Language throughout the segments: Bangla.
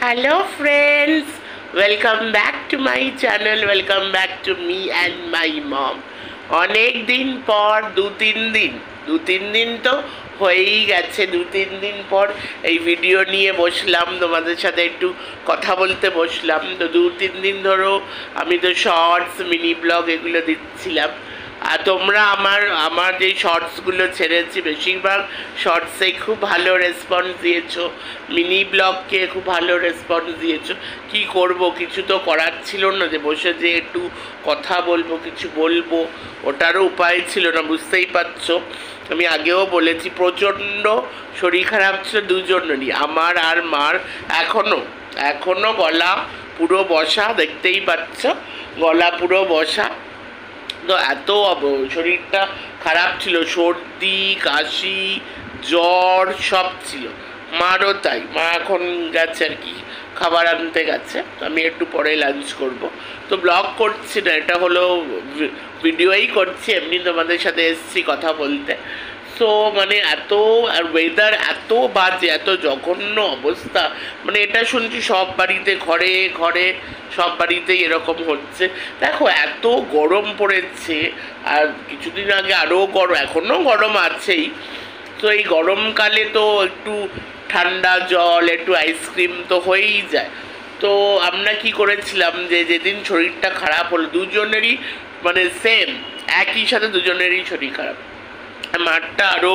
Hello friends, welcome back to my channel, welcome back to me and my mom. অনেক দিন পর দু তিন দিন তো হয়েই গেছে। দু তিন দিন পর এই ভিডিও নিয়ে বসলাম, তোমাদের সাথে একটু কথা বলতে বসলাম। তো দু তিন দিন ধরো আমি তো শর্টস মিনি ব্লগ এগুলো দিচ্ছিলাম। আর তোমরা আমার যে শর্টসগুলো ছেড়েছি বেশিরভাগ শর্টসে খুব ভালো রেসপন্স দিয়েছো, মিনি ব্লগকে খুব ভালো রেসপন্স দিয়েছো। কি করব, কিছু তো করার ছিল না যে বসে যে একটু কথা বলবো, কিছু বলবো, ওটারও উপায় ছিল না, বুঝতেই পারছো। আমি আগেও বলেছি প্রচণ্ড শরীর খারাপ ছিল দুজনেরই, আমার আর মার। এখনও গলা পুরো বসা, দেখতেই পাচ্ছ গলা পুরো বসা। তো এত শরীরটা খারাপ ছিল, সর্দি কাশি জ্বর সব ছিল। মারও তাই, মা এখন গেছে আর কি, খাবার আনতে গেছে। তো আমি একটু পরে লাঞ্চ করব। তো ব্লগ করছি না, এটা হলো ভিডিওই করছি, এমনি তোমাদের সাথে এসেছি কথা বলতে। সো মানে এত আর ওয়েদার এত বাজে, এত জঘন্য অবস্থা। মানে এটা শুনছি সব বাড়িতে, ঘরে ঘরে সব বাড়িতেই এরকম হচ্ছে। দেখো এত গরম পড়েছে, আর কিছুদিন আগে আরও গরম, এখনও গরম আছেই। তো এই গরমকালে তো একটু ঠান্ডা জল, একটু আইসক্রিম তো হয়েই যায়। তো আমরা কি করেছিলাম যে যেদিন শরীরটা খারাপ হলো দুজনেরই, মানে সেম একই সাথে দুজনেরই শরীর খারাপ। মারটা আরও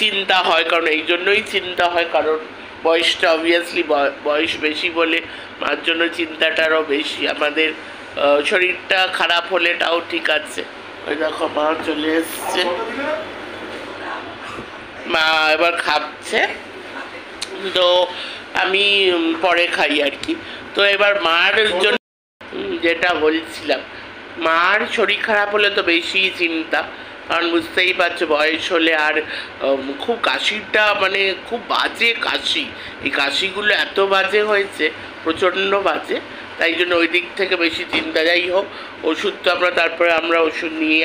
চিন্তা হয়, কারণ এই জন্যই চিন্তা হয়, কারণ বয়সটা অবভিয়াসলি বয়স বেশি বলে মার জন্য চিন্তাটা আরও বেশি। আমাদের শরীরটা খারাপ হলে তাও ঠিক আছে। ওই দেখো মা চলে এসছে, মা এবার খাচ্ছে। তো আমি পরে খাই আর কি। তো এবার মার জন্য যেটা বলছিলাম, মার শরীর খারাপ হলে তো বেশি চিন্তা, কারণ বুঝতেই পারছো বয়স হলে। আর খুব কাশিটা, মানে খুব বাজে কাশি, এই কাশিগুলো এত বাজে হয়েছে, প্রচণ্ড বাজে। তাই জন্য ওই দিক থেকে বেশি চিন্তা। যাই হোক, ওষুধ তো আমরা ওষুধ নিয়ে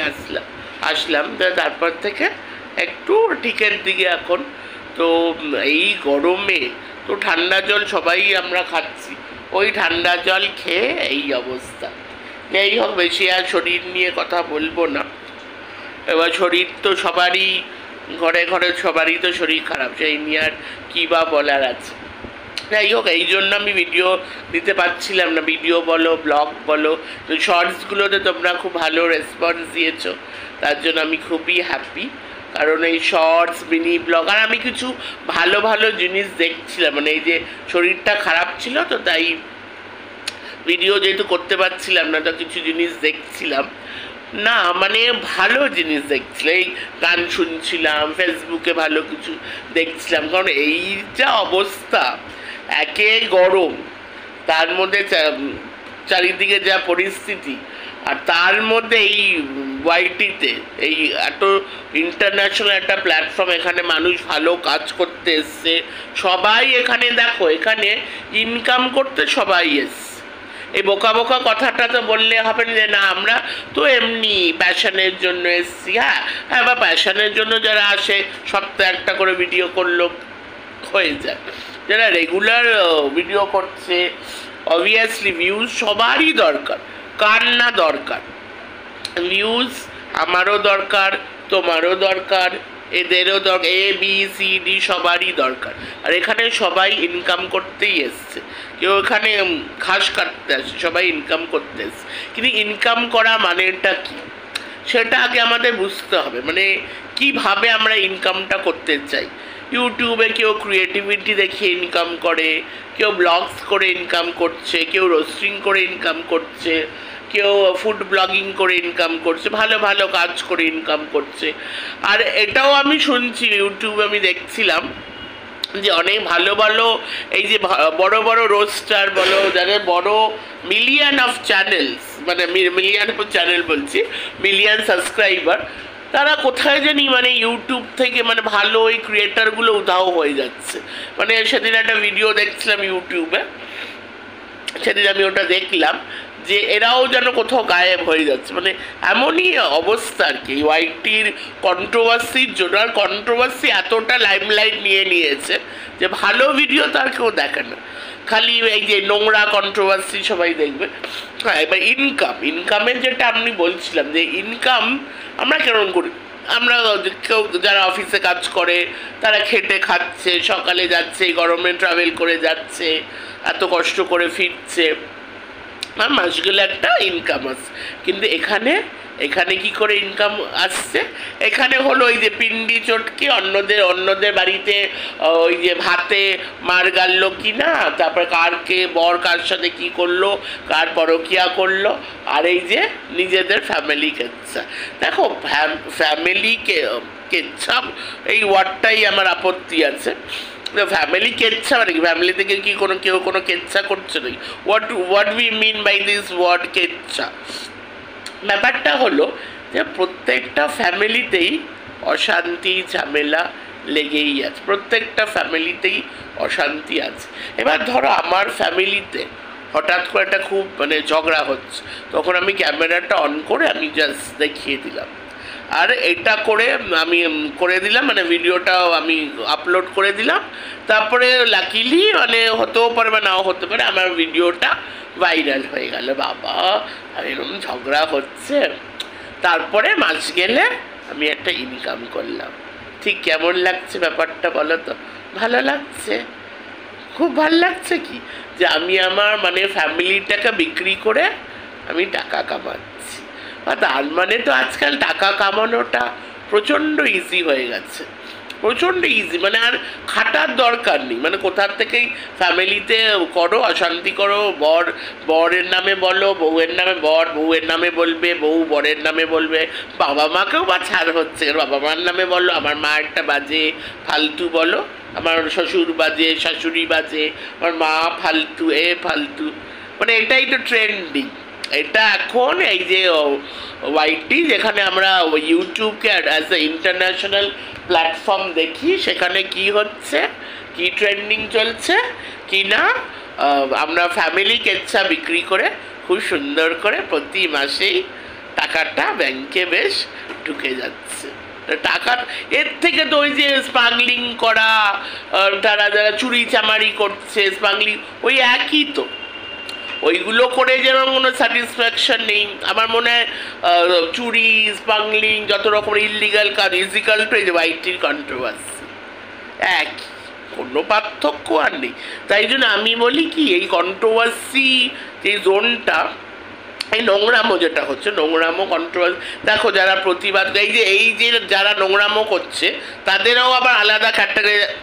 আসলাম। তারপর থেকে একটু ঠিকের দিকে এখন। তো এই গরমে তো ঠান্ডা জল সবাই আমরা খাচ্ছি, ওই ঠান্ডা জল খেয়ে এই অবস্থা। যাই হোক, বেশি আর শরীর নিয়ে কথা বলবো না। এবার শরীর তো সবারই, ঘরে ঘরে সবারই তো শরীর খারাপ, সেই নিয়ে আর কী বা বলার আছে। যাই হোক, এই জন্য আমি ভিডিও দিতে পারছিলাম না, ভিডিও বলো ব্লগ বলো। তো শর্টসগুলোতে তোমরা খুব ভালো রেসপন্স দিয়েছো, তার জন্য আমি খুবই হ্যাপি। কারণ এই শর্টস মিনি ব্লগ, আর আমি কিছু ভালো ভালো জিনিস দেখছিলাম, মানে এই যে শরীরটা খারাপ ছিল তো তাই ভিডিও যেহেতু করতে পারছিলাম না, তো কিছু জিনিস দেখছিলাম, না মানে ভালো জিনিস দেখছিলাম, এই গান শুনছিলাম, ফেসবুকে ভালো কিছু দেখছিলাম। কারণ এই যা অবস্থা, একে গরম, তার মধ্যে চারিদিকে যা পরিস্থিতি, আর তার মধ্যে এই ওয়াইটিতে এই এত ইন্টারন্যাশনাল একটা প্ল্যাটফর্ম, এখানে মানুষ ভালো কাজ করতে এসছে সবাই। এখানে দেখো, এখানে ইনকাম করতে সবাই এসছে। এই বোকা বোকা কথাটা তো বললে হবে না যে না আমরা তো এমনি প্যাশনের জন্য এসছি। হ্যাঁ বা প্যাশনের জন্য যারা আসে সপ্তাহে একটা করে ভিডিও করলো হয়ে যায়। যারা রেগুলার ভিডিও করছে, অবভিয়াসলি ভিউজ সবারই দরকার, কার না দরকার ভিউজ? আমারও দরকার, তোমারও দরকার, এদেরও দরকার, ABCD সবারই দরকার। আর এখানে সবাই ইনকাম করতেই এসছে, কেউ এখানে ঘাস কাটতে আসে, সবাই ইনকাম করতে এসছে। কিন্তু ইনকাম করা মানেটা কি, সেটা আগে আমাদের বুঝতে হবে। মানে কিভাবে আমরা ইনকামটা করতে চাই। ইউটিউবে কেউ ক্রিয়েটিভিটি দেখিয়ে ইনকাম করে, কেউ ব্লগস করে ইনকাম করছে, কেউ রোস্টিং করে ইনকাম করছে, কেউ ফুড ব্লগিং করে ইনকাম করছে, ভালো ভালো কাজ করে ইনকাম করছে। আর এটাও আমি শুনছি, ইউটিউবে আমি দেখছিলাম যে অনেক ভালো ভালো এই যে বড় বড় রোস্টার বলো, যাদের বড় মিলিয়ন অফ চ্যানেলস, মানে মিলিয়ন অফ চ্যানেল বলছি, মিলিয়ন সাবস্ক্রাইবার, তারা কোথায় জানি মানে ইউটিউব থেকে মানে ভালো ওই ক্রিয়েটারগুলো উধাও হয়ে যাচ্ছে। মানে সেদিন একটা ভিডিও দেখছিলাম ইউটিউবে, সেদিন আমি ওটা দেখলাম যে এরাও যেন কোথাও গায়েব হয়ে যাচ্ছে, মানে এমনই অবস্থা আর কি ওয়াইটির কন্ট্রোভার্সির জন্য। আর কন্ট্রোভার্সি এতটা লাইমলাইট নিয়ে নিয়েছে যে ভালো ভিডিও তার কেউ দেখে না, খালি এই যে নোংরা কন্ট্রোভার্সি সবাই দেখবে। হ্যাঁ, এবার ইনকামের যেটা আমি বলছিলাম, যে ইনকাম আমরা কেমন করি, আমরা কেউ যারা অফিসে কাজ করে তারা খেটে খাচ্ছে, সকালে যাচ্ছে, গরমে ট্রাভেল করে যাচ্ছে, এত কষ্ট করে ফিরছে, আর মাস গেলে একটা ইনকাম আসছে। কিন্তু এখানে কি করে ইনকাম আসছে? এখানে হলো ওই যে পিন্ডি চটকে অন্যদের বাড়িতে ওই যে ভাতে মার গাললো কি না, তারপর বর কার সাথে কি করলো, কার পরকিয়া করলো, আর এই যে নিজেদের ফ্যামিলি কেচ্ছা। দেখো ফ্যামিলি কেচ্ছা এই ওয়ার্ডটাই আমার আপত্তি আছে। ফ্যামিলি কেচ্ছা মানে কি? ফ্যামিলি থেকে কি কেউ কোনো কেচ্ছা করছে নাকি? What we mean by this word কেচ্ছা? ব্যাপারটা হলো যে প্রত্যেকটা ফ্যামিলিতেই অশান্তি ঝামেলা লেগেই আছে, প্রত্যেকটা ফ্যামিলিতেই অশান্তি আছে। এবার ধরো আমার ফ্যামিলিতে হঠাৎ করে একটা খুব মানে ঝগড়া হচ্ছে, তখন আমি ক্যামেরাটা অন করে আমি জাস্ট দেখিয়ে দিলাম, আর এটা করে আমি করে দিলাম, মানে ভিডিওটাও আমি আপলোড করে দিলাম। তারপরে লাকিলি মানে হতেও পারে বা নাও হতে পারে, আমার ভিডিওটা ভাইরাল হয়ে গেল, বাবা এরকম ঝগড়া হচ্ছে। তারপরে মাস গেলে আমি একটা ইনকাম করলাম। ঠিক কেমন লাগছে ব্যাপারটা বলো তো? ভালো লাগছে, খুব ভালো লাগছে কি যে আমি আমার মানে ফ্যামিলিটাকে বিক্রি করে আমি টাকা কামাচ্ছি। আর তার মানে তো আজকাল টাকা কামানোটা প্রচণ্ড ইজি হয়ে গেছে, প্রচণ্ড ইজি, মানে আর খাটার দরকার নেই। মানে কোথার থেকেই ফ্যামিলিতে করো, অশান্তি করো, বরের নামে বলো, বউয়ের নামে বউয়ের নামে বলবে, বউ বরের নামে বলবে, বাবা মাকেও বা ছাড় হচ্ছে, বাবা মার নামে বলো, আমার মা একটা বাজে ফালতু বলো, আমার শ্বশুর বাজে, শাশুড়ি বাজে, আমার মা ফালতু, ফালতু, মানে এটাই তো ট্রেন্ডিং। এটা এখন এই যে ওয়াইটি, যেখানে আমরা ইউটিউবকে অ্যাজ এ ইন্টারন্যাশনাল প্ল্যাটফর্ম দেখি, সেখানে কি হচ্ছে, কি ট্রেন্ডিং চলছে কি না, আমরা ফ্যামিলি কেচ্ছা বিক্রি করে খুব সুন্দর করে প্রতি মাসেই টাকাটা ব্যাংকে বেশ ঢুকে যাচ্ছে। টাকা এর থেকে তো ওই যে স্মাগলিং করা, যারা চুরি চামারি করছে স্মাগলিং, ওই একই তো, ওইগুলো করে যেন কোনো স্যাটিসফ্যাকশন নেই। আমার মনে হয় চুরি স্মাগলিং যত রকমের ইলিগাল কাজ ইজিক্যাল টু এই যে ওয়াইটির কন্ট্রোভার্সি, একই, কোনো পার্থক্য আর নেই। তাই জন্য আমি বলি কি, এই কন্ট্রোভার্সি যে জোনটা, এই নোংরামো যেটা হচ্ছে, নোংরামো কন্ট্রোভার্সি, দেখো যারা প্রতিবাদ, এই যে যারা নোংরামো করছে তাদেরও আবার আলাদা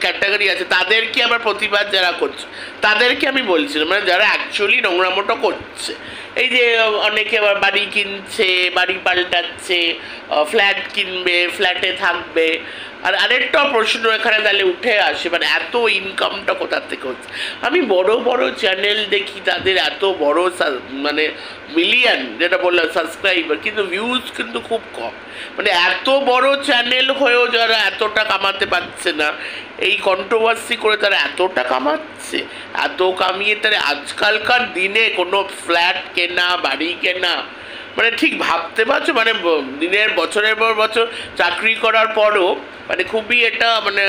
ক্যাটাগরি আছে, তাদেরকে আবার প্রতিবাদ যারা করছে তাদেরকে আমি বলছিলাম, মানে যারা অ্যাকচুয়ালি নোংরামোটা করছে। এই যে অনেকে আবার বাড়ি কিনছে, বাড়ি পাল্টাচ্ছে, ফ্ল্যাট কিনবে, ফ্ল্যাটে থাকবে। আর আরেকটা প্রশ্ন এখানে তাহলে উঠে আসে, মানে এত ইনকামটা কোথার থেকে হচ্ছে? আমি বড় বড় চ্যানেল দেখি, তাদের এত বড় মানে মিলিয়ন যেটা বললাম সাবস্ক্রাইবার, কিন্তু ভিউজ কিন্তু খুব কম। মানে এত বড় চ্যানেল হয়েও যারা এতটা কামাতে পারছে না, এই কন্ট্রোভার্সি করে তারা এতটা কামাচ্ছে, এত কামিয়ে তারা আজকালকার দিনে কোনো ফ্ল্যাট কেনা, বাড়ি কেনা, মানে ঠিক ভাবতে পারছো, মানে দিনের বছরের পর বছর চাকরি করার পরও মানে খুবই এটা মানে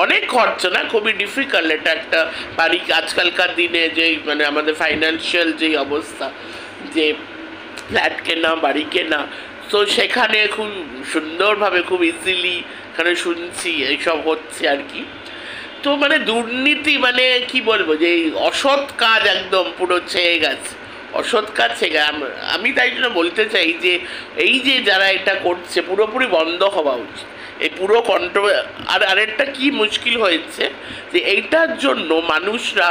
অনেক খরচা না, খুবই ডিফিকাল্ট এটা একটা বাড়ি আজকালকার দিনে, যেই মানে আমাদের ফাইন্যান্সিয়াল যেই অবস্থা, যে ফ্ল্যাট কেনা, বাড়ি কেনা। তো সেখানে খুব সুন্দরভাবে খুব ইজিলি এখানে শুনছি এইসব হচ্ছে আর কি। তো মানে দুর্নীতি মানে কি বলবো, যে অসৎ কাজ একদম পুরো ছেয়ে গেছে, অসৎ কাজ ছেয়ে। আমি তাই জন্য বলতে চাই যে এই যে যারা এটা করছে পুরোপুরি বন্ধ হওয়া উচিত এই পুরো আর আরেকটা কি মুশকিল হয়েছে যে এইটার জন্য মানুষরা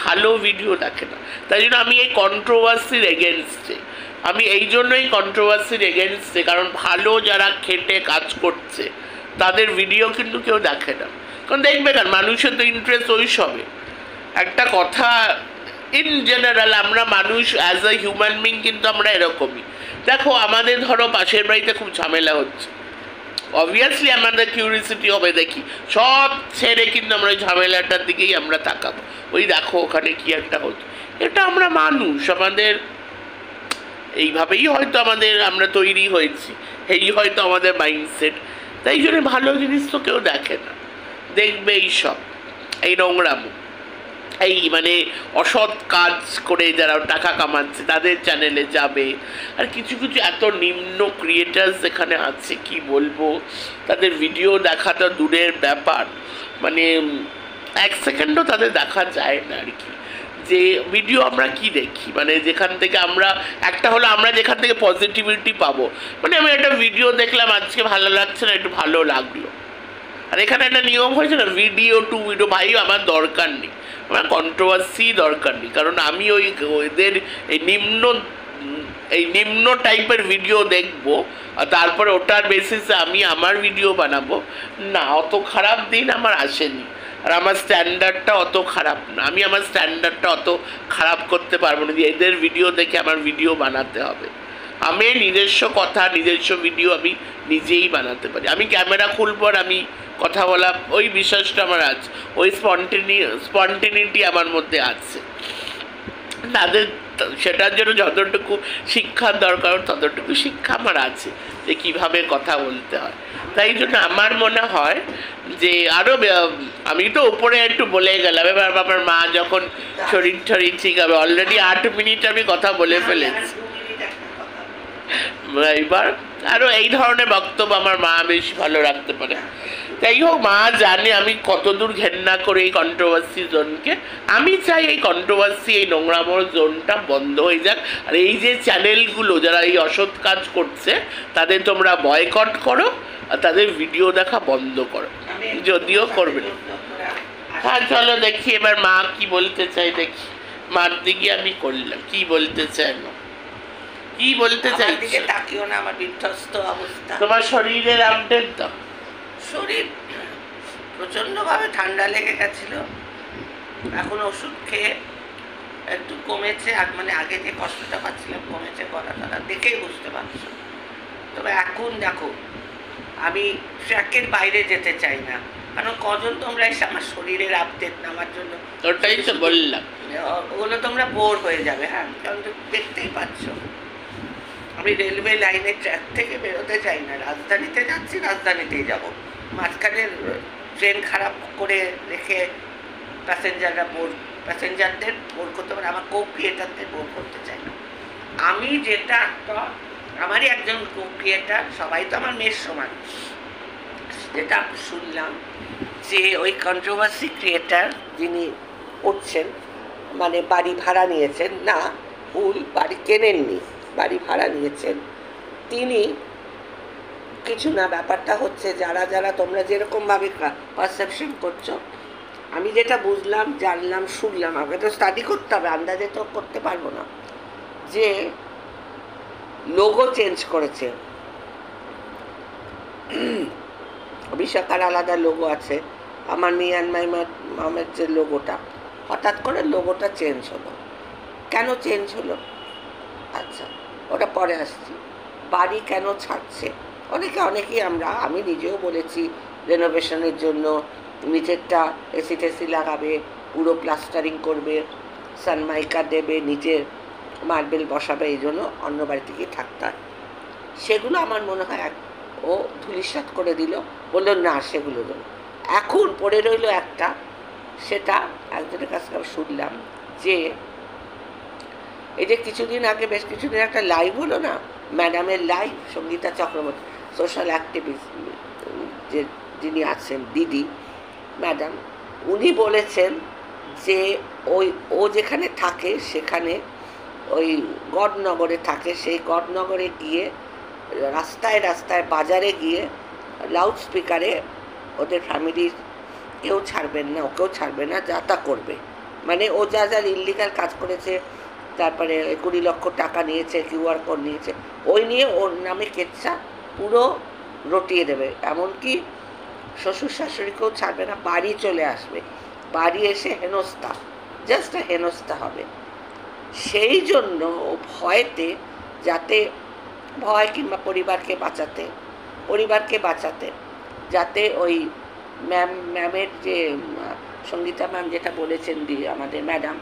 ভালো ভিডিও দেখে না। তাই জন্য আমি এই কন্ট্রোভার্সির এগেনস্টে, আমি এই জন্যই কন্ট্রোভার্সির এগেনস্টে, কারণ ভালো যারা খেটে কাজ করছে তাদের ভিডিও কিন্তু কেউ দেখে না। কারণ দেখবে কেন, মানুষের তো ইন্টারেস্ট ওই সবে। একটা কথা ইন জেনারেল, আমরা মানুষ অ্যাজ আ হিউম্যান বিং কিন্তু আমরা এরকমই। দেখো আমাদের ধরো পাশের বাড়িতে খুব ঝামেলা হচ্ছে, অবভিয়াসলি আমাদের কিউরিসিটি হবে, দেখি সব ছেড়ে কিন্তু আমরা ওই ঝামেলাটার দিকেই আমরা তাকাবো, ওই দেখো ওখানে কি একটা হচ্ছে। এটা আমরা মানুষ, আমাদের এইভাবেই হয়তো আমরা তৈরি হয়েছি, এই হয়তো আমাদের মাইন্ডসেট। তাই জন্য ভালো জিনিস তো কেউ দেখে না, দেখবে এইসব, এই নোংরামো, এই মানে অসৎ কাজ করে যারা টাকা কামাচ্ছে তাদের চ্যানেলে যাবে। আর কিছু কিছু এত নিম্ন ক্রিয়েটার্স এখানে আছে, কি বলবো, তাদের ভিডিও দেখা তো দূরের ব্যাপার, মানে এক সেকেন্ডও তাদের দেখা যায় না আর কি। যে ভিডিও আমরা কি দেখি, মানে যেখান থেকে আমরা একটা হলো আমরা যেখান থেকে পজিটিভিটি পাবো, মানে আমি একটা ভিডিও দেখলাম আজকে ভালো লাগছে না, একটু ভালো লাগলো। আর এখানে একটা নিয়ম হয়েছে না, ভিডিও টু ভিডিও, ভাই আমার দরকার নেই, আমার কন্ট্রোভার্সি দরকার নেই, কারণ আমি ওদের এই নিম্ন টাইপের ভিডিও দেখবো আর তারপরে ওটার বেসিসে আমি আমার ভিডিও বানাবো না। অত খারাপ দিন আমার আসেনি, আর আমার স্ট্যান্ডার্ডটা অত খারাপ না, আমি আমার স্ট্যান্ডার্ডটা অত খারাপ করতে পারবো না যে এদের ভিডিও দেখে আমার ভিডিও বানাতে হবে। আমি নিজস্ব কথা, নিজস্ব ভিডিও আমি নিজেই বানাতে পারি। আমি ক্যামেরা খুলবো আর আমি কথা বলা, ওই বিশ্বাসটা আমার আছে, ওই স্পন্টেনিটি আমার মধ্যে আছে। তাদের সেটার জন্য যতটুকু শিক্ষার দরকার ততটুকু শিক্ষা আমার আছে যে কীভাবে কথা বলতে হয়। তাই জন্য আমার মনে হয় যে আরও, আমি তো উপরে একটু বলে গেলাম, এবার আমার মা যখন শরীর ঠিক হবে, অলরেডি 8 মিনিট আমি কথা বলে ফেলেছি। এবার আরও এই ধরনের বক্তব্য আমার মা বেশ ভালো রাখতে পারে। যাই হোক, মা জানে আমি কতদূর ঘেন্না করে এই কন্ট্রোভার্সি জোনকে। আমি চাই এই কন্ট্রোভার্সি, এই নোংরামোর জোনটা বন্ধ হয়ে যাক। আর এই যে চ্যানেলগুলো যারা এই অসৎ কাজ করছে তাদের তোমরা বয়কট করো আর তাদের ভিডিও দেখা বন্ধ করো, যদিও করবে না। হ্যাঁ চলো দেখি এবার মা কি বলতে চাই, দেখি মার দিকে আমি করলাম, কি বলতে চাই মা, কি বলতে চাইছো? তাকিও না, আমার বিধ্বস্ত অবস্থা। তোমার শরীরের আপডেট দাও। শরীর প্রচণ্ডভাবে ঠান্ডা লেগে গেছিল, এখন ওষুধ খেয়ে একটু কমেছে, আর মানে আগে যে কষ্টটা পাচ্ছিলাম কমেছে, গলা টলা দেখেই বুঝতে পারছো। তবে এখন দেখো আমি ট্র্যাকের বাইরে যেতে চাই না, কারণ কজন তোমরা এসে আমার শরীরের আপডেট নেওয়ার জন্য, ওটাই তো বললাম, ওগুলো তোমরা বোর হয়ে যাবে। হ্যাঁ, কারণ তো দেখতেই পাচ্ছ আমি রেলওয়ে লাইনের ট্র্যাক থেকে বেরোতে চাই না, রাজধানীতে যাচ্ছি, রাজধানীতেই যাব। মাঝখানে ট্রেন খারাপ করে রেখে প্যাসেঞ্জারদের বোর করতে পারে, আমার কো ক্রিয়েটারদের বোর করতে চাই না। আমি যেটা আমারই একজন কো ক্রিয়েটার, সবাই তো আমার মেয়ের সমান, যেটা শুনলাম যে ওই কন্ট্রোভার্সি ক্রিয়েটার যিনি করছেন, মানে বাড়ি ভাড়া নিয়েছেন, না ভুল, বাড়ি কেনেননি, বাড়ি ভাড়া নিয়েছেন তিনি, কিছু না, ব্যাপারটা হচ্ছে যারা যারা তোমরা যেরকমভাবে পারসেপশন করছো, আমি যেটা বুঝলাম, জানলাম, শুনলাম, আমাকে তো স্টাডি করতে হবে, আন্দাজে তো করতে পারবো না, যে লোগো চেঞ্জ করেছে। বিশাখার আলাদা লোগো আছে, আমার মি অ্যান্ড মাই মামের যে লোগোটা, হঠাৎ করে লোগোটা চেঞ্জ হলো। কেন চেঞ্জ হলো? আচ্ছা, ওটা পরে আসছি। বাড়ি কেন ছাড়ছে? অনেকেই আমি নিজেও বলেছি রেনোভেশনের জন্য নিচেরটা এসি টেসি লাগাবে, পুরো প্লাস্টারিং করবে, সানমাইকা দেবে, নিচে মার্বেল বসাবে, এই জন্য অন্য বাড়ি থেকেই থাকতে হয়। সেগুলো আমার মনে হয় ও ধূলিসাৎ করে দিল, বললো না সেগুলো জন্য। এখন পড়ে রইল একটা, সেটা একজনের কাছ থেকে শুনলাম যে এই যে কিছুদিন আগে, বেশ কিছুদিন একটা লাইভ হলো না, ম্যাডামের live, Sangeeta Chakraborty, social activist যে যিনি আছেন দিদি ম্যাডাম, উনি বলেছেন যে ও যেখানে থাকে সেখানে ওই গড়নগরে থাকে, সেই গড়নগরে গিয়ে রাস্তায় রাস্তায় বাজারে গিয়ে লাউড স্পিকারে ওদের ফ্যামিলির কেউ ছাড়বেন না, ওকেও ছাড়বে না, যা তা করবে, মানে ও যা যা ইল্লিগাল কাজ করেছে, তারপরে 20 লক্ষ টাকা নিয়েছে, কিউআর কোড নিয়েছে, ওই নিয়ে ওর নামে কেচ্ছা পুরো রটিয়ে দেবে, এমনকি শ্বশুর শাশুড়িকেও ছাড়বে না, বাড়ি চলে আসবে, বাড়ি এসে হেনস্থা, জাস্ট হেনস্থা হবে। সেই জন্য ও ভয়তে, যাতে ভয় কিংবা পরিবারকে বাঁচাতে যাতে ওই ম্যামের যে সঙ্গীতা ম্যাম যেটা বলেছেন আমাদের ম্যাডাম,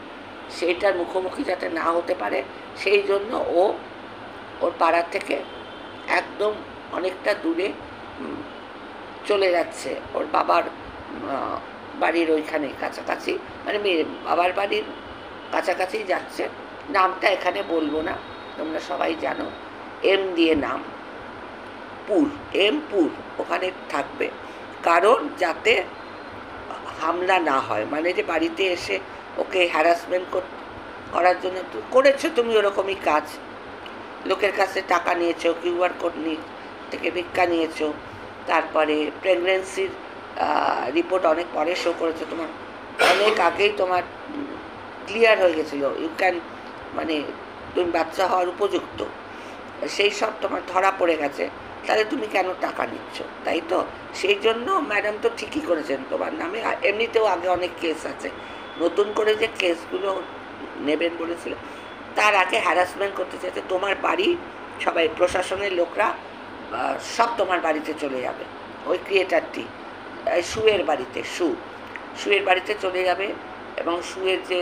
সেইটার মুখোমুখি যাতে না হতে পারে, সেই জন্য ও ওর পাড়া থেকে একদম অনেকটা দূরে চলে যাচ্ছে ওর বাবার বাড়ির ওইখানে কাছাকাছি, মানে বাবার বাড়ির কাছাকাছি যাচ্ছে। নামটা এখানে বলবো না, তোমরা সবাই জানো। এম দিয়ে নাম, পুর, এম পুর, ওখানে থাকবে। কারণ যাতে হামলা না হয়, মানে যে বাড়িতে এসে ওকে হ্যারাসমেন্ট করার জন্য করেছো তুমি ওরকমই কাজ, লোকের কাছে টাকা নিয়েছো, কিউআর কোড থেকে ভিক্ষা নিয়েছো, তারপরে প্রেগনেন্সির রিপোর্ট অনেক পরে শো করেছো, তোমার অনেক আগেই তোমার ক্লিয়ার হয়ে গেছিলো, ইউ ক্যান, মানে তুমি বাচ্চা হওয়ার উপযুক্ত, সেই সব তোমার ধরা পড়ে গেছে, তাহলে তুমি কেন টাকা নিচ্ছ, তাই তো? সেই জন্য ম্যাডাম তো ঠিকই করেছেন তোমার নামে। এমনিতেও আগে অনেক কেস আছে, নতুন করে যে কেসগুলো নেবেন বলেছিল, তার আগে হ্যারাসমেন্ট করতে চাইছে। তোমার বাড়ি সবাই প্রশাসনের লোকরা সব তোমার বাড়িতে চলে যাবে, ওই ক্রিয়েটারটি শুয়ের বাড়িতে, শুয়ের বাড়িতে চলে যাবে, এবং শুয়ের যে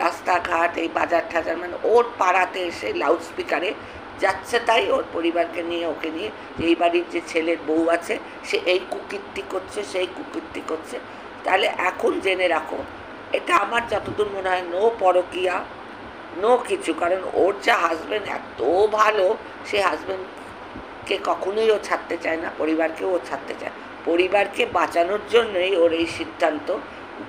রাস্তাঘাট, এই বাজার ঠাজার, মানে ওর পাড়াতে এসে লাউড স্পিকারে যাচ্ছে তাই ওর পরিবারকে নিয়ে, ওকে নিয়ে, এই বাড়ির যে ছেলের বউ আছে সে এই কুকীর্তি করছে, সেই কুকীর্তি করছে। তাহলে এখন জেনে রাখো, এটা আমার যতদূর মনে হয় নো পরকিয়া, নো কিছু। কারণ ওর যা হাজব্যান্ড এত ভালো, সে হাজব্যান্ডকে কখনোই ও ছাড়তে চায় না, পরিবারকেও ও ছাড়তে চায়। পরিবারকে বাঁচানোর জন্যই ওর এই সিদ্ধান্ত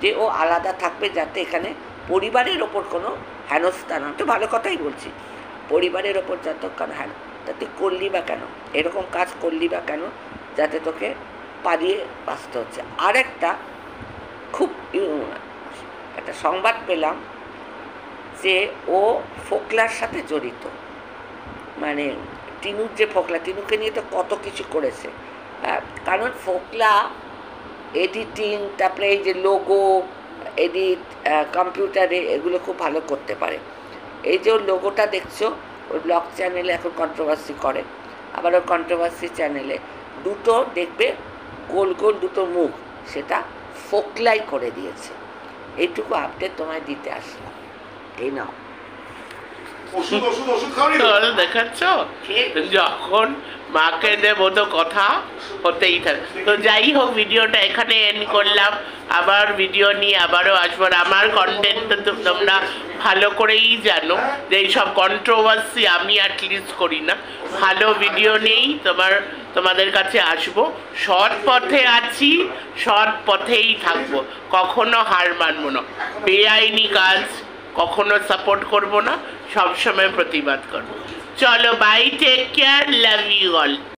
যে ও আলাদা থাকবে, যাতে এখানে পরিবারের ওপর কোনো হেনস্থা না। তো ভালো কথাই বলছি, পরিবারের ওপর যতক্ষণ তা তুই করলি বা কেন, এরকম কাজ করলি বা কেন, যাতে তোকে পালিয়ে বাঁচতে হচ্ছে। আর একটা খুব একটা সংবাদ পেলাম যে ও ফোকলার সাথে জড়িত, মানে টিনুর যে ফোকলা, টিনুকে নিয়ে তো কত কিছু করেছে। কারণ ফোকলা এডিটিং, তারপরে এই যে লোগো এডিট, কম্পিউটারে এগুলো খুব ভালো করতে পারে। এই যে ওর লোগোটা দেখছো, ওর ব্লগ চ্যানেলে এখন কন্ট্রোভার্সি করে, আবার ওর কন্ট্রোভার্সি চ্যানেলে দুটো দেখবে গোল গোল দুটো মুখ, সেটা ফোকলাই করে দিয়েছে। এইটুকু আপডেট তোমায় দিতে আসলাম। এই নাও দেখাচ্ছ, যখন মাকে দেবো তো কথা হতেই থাকে। তো যাই হোক, ভিডিওটা এখানে এন্ড করলাম, আবার ভিডিও নিয়ে আবারও আসবো। আমার কন্টেন্ট তো তোমরা ভালো করেই জানো যে এইসব কন্ট্রোভার্সি আমি অ্যাটলিস্ট করি না, ভালো ভিডিও নেই তোমাদের কাছে আসবো। সৎ পথে আছি, সৎ পথেই থাকবো, কখনো হার মানবো না, বেআইনি কাজ কখনো সাপোর্ট করব না, সবসময় প্রতিবাদ করবো। চলো bye, take care, love you all.